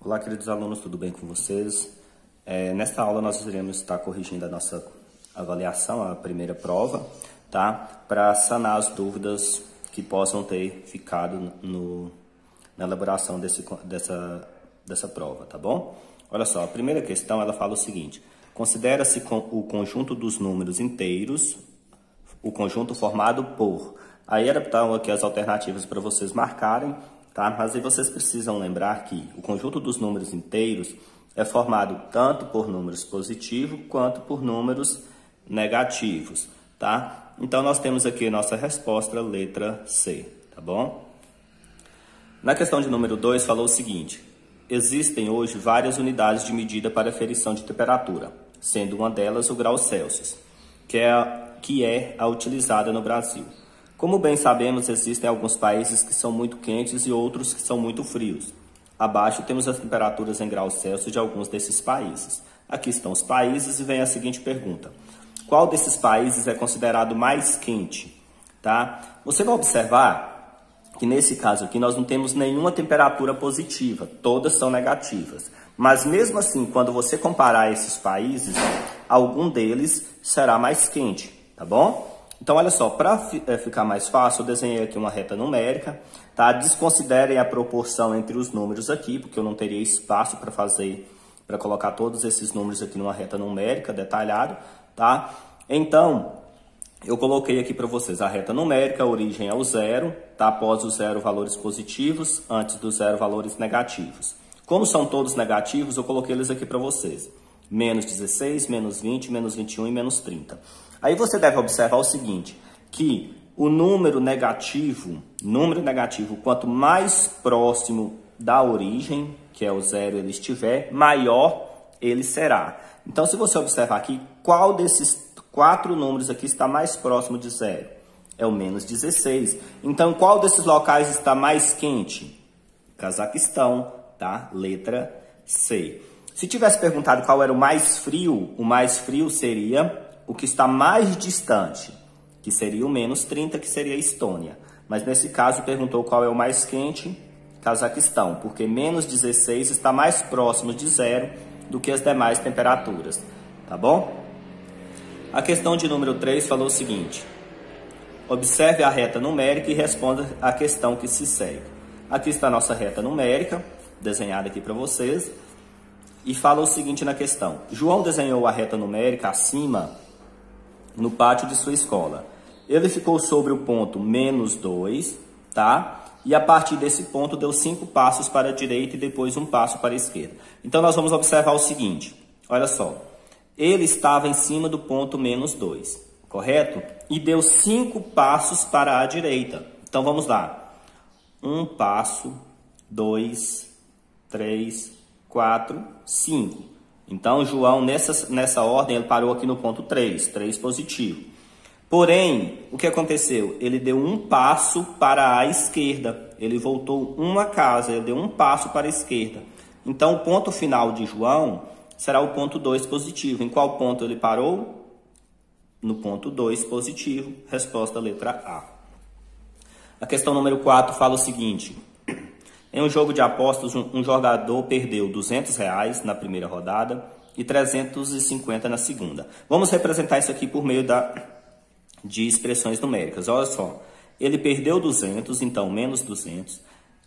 Olá, queridos alunos, tudo bem com vocês? Nesta aula nós iremos estar corrigindo a nossa avaliação, a primeira prova, tá? Para sanar as dúvidas que possam ter ficado na elaboração dessa prova, tá bom? Olha só, a primeira questão ela fala o seguinte: considera-se o conjunto dos números inteiros, o conjunto formado por... Aí estão aqui as alternativas para vocês marcarem, tá? Mas aí vocês precisam lembrar que o conjunto dos números inteiros é formado tanto por números positivos quanto por números negativos, tá? Então, nós temos aqui a nossa resposta, letra C, tá bom? Na questão de número 2, falou o seguinte: existem hoje várias unidades de medida para aferição de temperatura, sendo uma delas o grau Celsius, que é a utilizada no Brasil. Como bem sabemos, existem alguns países que são muito quentes e outros que são muito frios. Abaixo temos as temperaturas em graus Celsius de alguns desses países. Aqui estão os países e vem a seguinte pergunta: qual desses países é considerado mais quente? Tá? Você vai observar que nesse caso aqui nós não temos nenhuma temperatura positiva, todas são negativas. Mas mesmo assim, quando você comparar esses países, algum deles será mais quente, tá bom? Então, olha só, para ficar mais fácil, eu desenhei aqui uma reta numérica, tá? Desconsiderem a proporção entre os números aqui, porque eu não teria espaço para colocar todos esses números aqui numa reta numérica detalhada, tá? Então, eu coloquei aqui para vocês a reta numérica, a origem é o zero, tá? Após o zero, valores positivos, antes do zero, valores negativos. Como são todos negativos, eu coloquei eles aqui para vocês. Menos 16, menos 20, menos 21 e menos 30. Aí você deve observar o seguinte, que o número negativo, quanto mais próximo da origem, que é o zero, ele estiver, maior ele será. Então, se você observar aqui, qual desses 4 números aqui está mais próximo de zero? É o menos 16. Então, qual desses locais está mais quente? Cazaquistão, tá? Letra C. Se tivesse perguntado qual era o mais frio seria o que está mais distante, que seria o menos 30, que seria a Estônia. Mas nesse caso perguntou qual é o mais quente, Cazaquistão, porque menos 16 está mais próximo de zero do que as demais temperaturas, tá bom? A questão de número 3 falou o seguinte: observe a reta numérica e responda a questão que se segue. Aqui está a nossa reta numérica, desenhada aqui para vocês, e fala o seguinte na questão: João desenhou a reta numérica acima no pátio de sua escola. Ele ficou sobre o ponto menos 2, tá? E a partir desse ponto deu 5 passos para a direita e depois 1 passo para a esquerda. Então nós vamos observar o seguinte, olha só. Ele estava em cima do ponto menos 2, correto? E deu 5 passos para a direita. Então vamos lá. 1 passo, 2, 3, 4, 5. Então, João, nessa ordem, ele parou aqui no ponto 3 positivo. Porém, o que aconteceu? Ele deu 1 passo para a esquerda. Ele voltou uma casa, ele deu 1 passo para a esquerda. Então, o ponto final de João será o ponto 2 positivo. Em qual ponto ele parou? No ponto 2 positivo. Resposta letra A. A questão número 4 fala o seguinte: em um jogo de apostas, um jogador perdeu R$200 na primeira rodada e 350 na segunda. Vamos representar isso aqui por meio de expressões numéricas. Olha só, ele perdeu 200, então menos 200.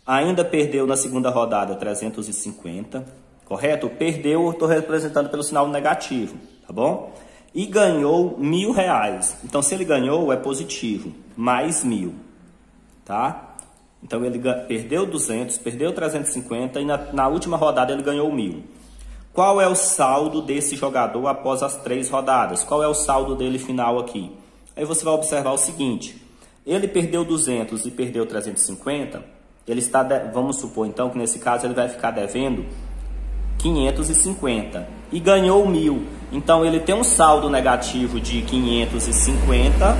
Ainda perdeu na segunda rodada 350, correto? Perdeu, eu estou representando pelo sinal negativo, tá bom? E ganhou R$1.000. Então, se ele ganhou, é positivo, mais 1.000, tá? Então, ele perdeu 200, perdeu 350 e na última rodada ele ganhou 1.000. Qual é o saldo desse jogador após as 3 rodadas? Qual é o saldo dele final aqui? Aí você vai observar o seguinte: ele perdeu 200 e perdeu 350, ele está, vamos supor então que nesse caso ele vai ficar devendo 550 e ganhou 1.000. Então, ele tem um saldo negativo de 550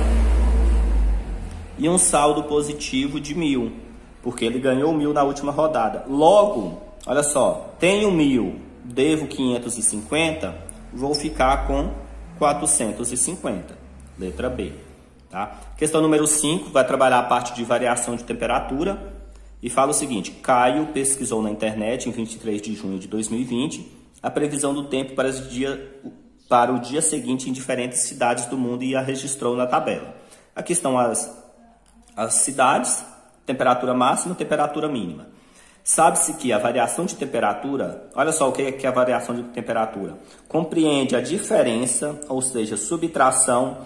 e um saldo positivo de 1.000. Porque ele ganhou 1.000 na última rodada. Logo, olha só, tenho 1.000, devo 550, vou ficar com 450. Letra B. Tá? Questão número 5 vai trabalhar a parte de variação de temperatura e fala o seguinte: Caio pesquisou na internet em 23 de junho de 2020 a previsão do tempo para o dia seguinte em diferentes cidades do mundo e a registrou na tabela. Aqui estão as cidades, temperatura máxima, temperatura mínima. Sabe-se que a variação de temperatura, olha só o que é a variação de temperatura, compreende a diferença, ou seja, subtração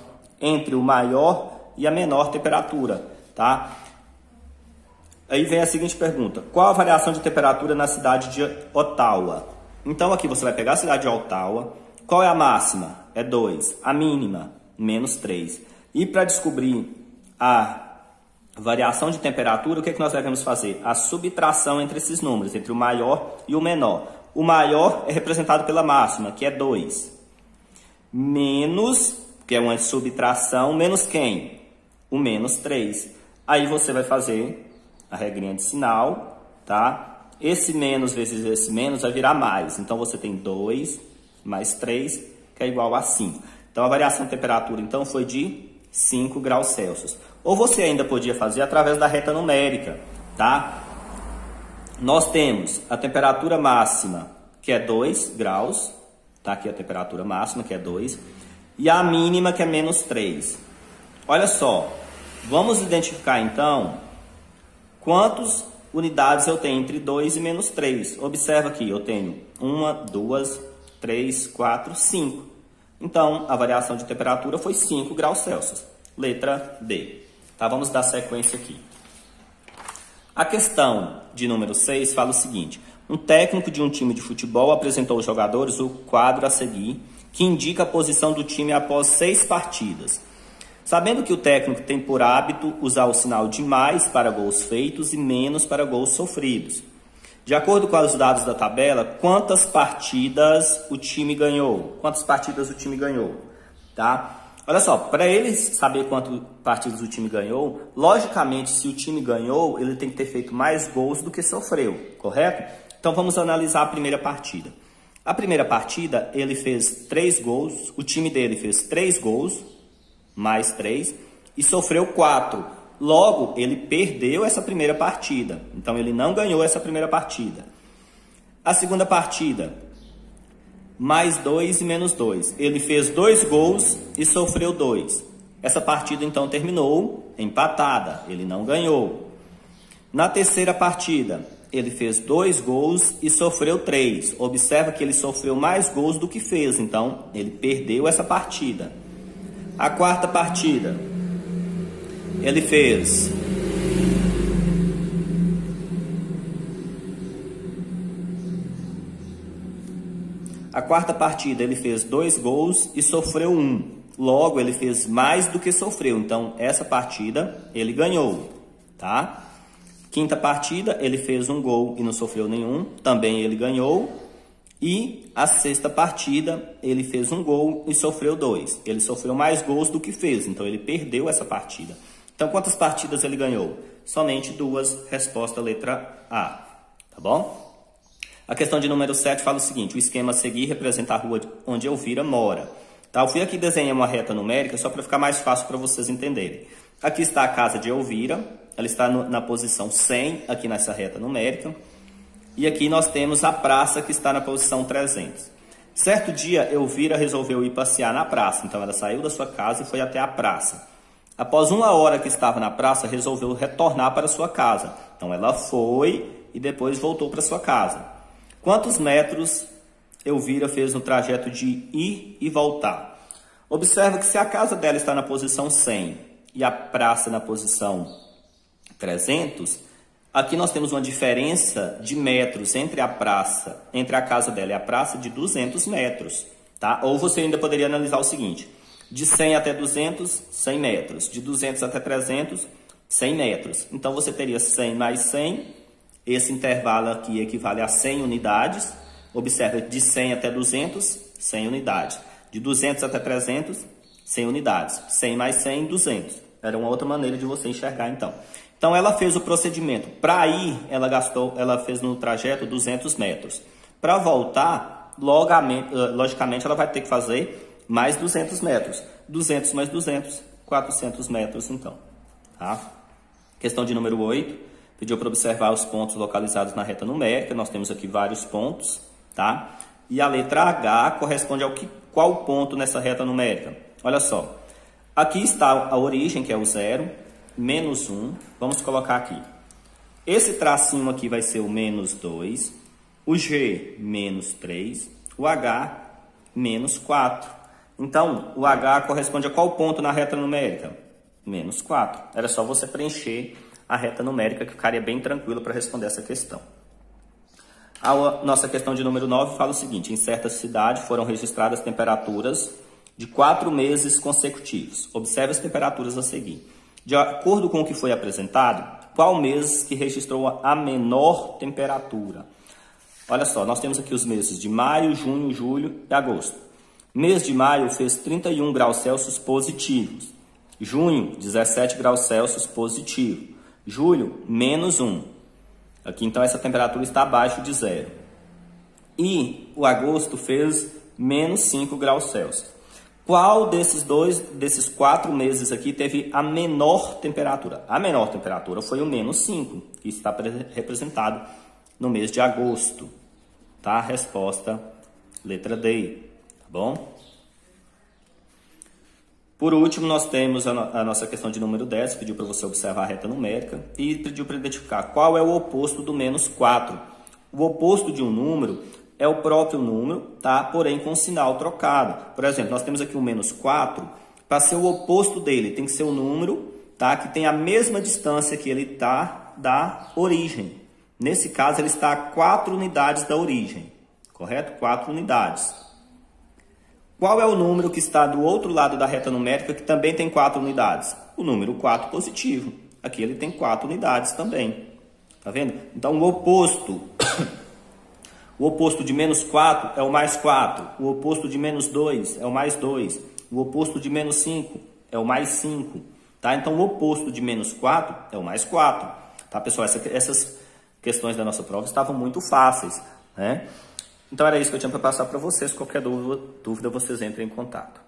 entre o maior e a menor temperatura, tá? Aí vem a seguinte pergunta: qual a variação de temperatura na cidade de Ottawa? Então aqui você vai pegar a cidade de Ottawa. Qual é a máxima? É 2. A mínima, menos 3. E para descobrir a variação de temperatura, o que nós devemos fazer? A subtração entre esses números, entre o maior e o menor. O maior é representado pela máxima, que é 2. Menos, que é uma subtração, menos quem? O menos 3. Aí você vai fazer a regrinha de sinal, tá? Esse menos vezes esse menos vai virar mais. Então você tem 2 mais 3, que é igual a 5. Então a variação de temperatura então foi de 5 graus Celsius. Ou você ainda podia fazer através da reta numérica, tá? Nós temos a temperatura máxima, que é 2 graus, tá? Aqui a temperatura máxima, que é 2, e a mínima, que é menos 3. Olha só, vamos identificar então quantas unidades eu tenho entre 2 e menos 3. Observa aqui, eu tenho 1, 2, 3, 4, 5. Então, a variação de temperatura foi 5 graus Celsius. Letra D. Tá, vamos dar sequência aqui. A questão de número 6 fala o seguinte: um técnico de um time de futebol apresentou aos jogadores o quadro a seguir, que indica a posição do time após 6 partidas. Sabendo que o técnico tem por hábito usar o sinal de mais para gols feitos e menos para gols sofridos. De acordo com os dados da tabela, quantas partidas o time ganhou? Quantas partidas o time ganhou? Tá? Olha só, para eles saber quantas partidas o time ganhou, logicamente, se o time ganhou, ele tem que ter feito mais gols do que sofreu, correto? Então vamos analisar a primeira partida. A primeira partida, ele fez 3 gols, o time dele fez 3 gols, mais 3, e sofreu 4. Logo, ele perdeu essa primeira partida. Então, ele não ganhou essa primeira partida. A segunda partida, mais 2 e menos 2. Ele fez 2 gols e sofreu 2. Essa partida, então, terminou empatada. Ele não ganhou. Na terceira partida, ele fez 2 gols e sofreu 3. Observa que ele sofreu mais gols do que fez. Então, ele perdeu essa partida. A quarta partida, ele fez 2 gols e sofreu 1. Logo, ele fez mais do que sofreu. Então, essa partida ele ganhou, tá? Quinta partida, ele fez 1 gol e não sofreu nenhum. Também ele ganhou. E a sexta partida, ele fez 1 gol e sofreu 2. Ele sofreu mais gols do que fez. Então, ele perdeu essa partida. Então, quantas partidas ele ganhou? Somente 2, resposta letra A, tá bom? A questão de número 7 fala o seguinte: o esquema a seguir representa a rua onde Elvira mora. Tá, eu fui aqui desenhar uma reta numérica só para ficar mais fácil para vocês entenderem. Aqui está a casa de Elvira, ela está na posição 100, aqui nessa reta numérica. E aqui nós temos a praça que está na posição 300. Certo dia, Elvira resolveu ir passear na praça, então ela saiu da sua casa e foi até a praça. Após 1 hora que estava na praça, resolveu retornar para sua casa. Então, ela foi e depois voltou para sua casa. Quantos metros Elvira fez no trajeto de ir e voltar? Observa que se a casa dela está na posição 100 e a praça na posição 300, aqui nós temos uma diferença de metros entre a casa dela e a praça de 200 metros. Tá? Ou você ainda poderia analisar o seguinte: de 100 até 200, 100 metros. De 200 até 300, 100 metros. Então, você teria 100 mais 100. Esse intervalo aqui equivale a 100 unidades. Observa, de 100 até 200, 100 unidades. De 200 até 300, 100 unidades. 100 mais 100, 200. Era uma outra maneira de você enxergar, então. Então, ela fez o procedimento. Para ir, ela fez no trajeto 200 metros. Para voltar, logicamente, ela vai ter que fazer mais 200 metros. 200 mais 200, 400 metros, então. Tá? Questão de número 8, pediu para observar os pontos localizados na reta numérica. Nós temos aqui vários pontos, tá? E a letra H corresponde ao qual ponto nessa reta numérica? Olha só, aqui está a origem, que é o 0, menos 1. Vamos colocar aqui. Esse tracinho aqui vai ser o menos 2, o G, menos 3, o H, menos 4. Então, o H corresponde a qual ponto na reta numérica? Menos 4. Era só você preencher a reta numérica que ficaria bem tranquilo para responder essa questão. A nossa questão de número 9 fala o seguinte: em certa cidade foram registradas temperaturas de 4 meses consecutivos. Observe as temperaturas a seguir. De acordo com o que foi apresentado, qual mês que registrou a menor temperatura? Olha só, nós temos aqui os meses de maio, junho, julho e agosto. Mês de maio fez 31 graus Celsius positivos. Junho, 17 graus Celsius positivo. Julho, menos 1. Aqui, então, essa temperatura está abaixo de 0. E o agosto fez menos 5 graus Celsius. Qual desses 4 meses aqui teve a menor temperatura? A menor temperatura foi o menos 5, que está representado no mês de agosto. Tá? Resposta, letra D. Tá bom? Por último, nós temos a nossa questão de número 10, pediu para você observar a reta numérica e pediu para identificar qual é o oposto do menos 4. O oposto de um número é o próprio número, tá? Porém com sinal trocado. Por exemplo, nós temos aqui o menos 4, para ser o oposto dele tem que ser um número, tá? Que tem a mesma distância que ele está da origem. Nesse caso, ele está a 4 unidades da origem, correto? 4 unidades. Qual é o número que está do outro lado da reta numérica que também tem 4 unidades? O número 4 positivo. Aqui ele tem 4 unidades também. Tá vendo? Então, o oposto de menos 4 é o mais 4. O oposto de menos 2 é o mais 2. O oposto de menos 5 é o mais 5. Tá? Então, o oposto de menos 4 é o mais 4. Tá, pessoal? Essas questões da nossa prova estavam muito fáceis, né? Então, era isso que eu tinha para passar para vocês. Qualquer dúvida, vocês entrem em contato.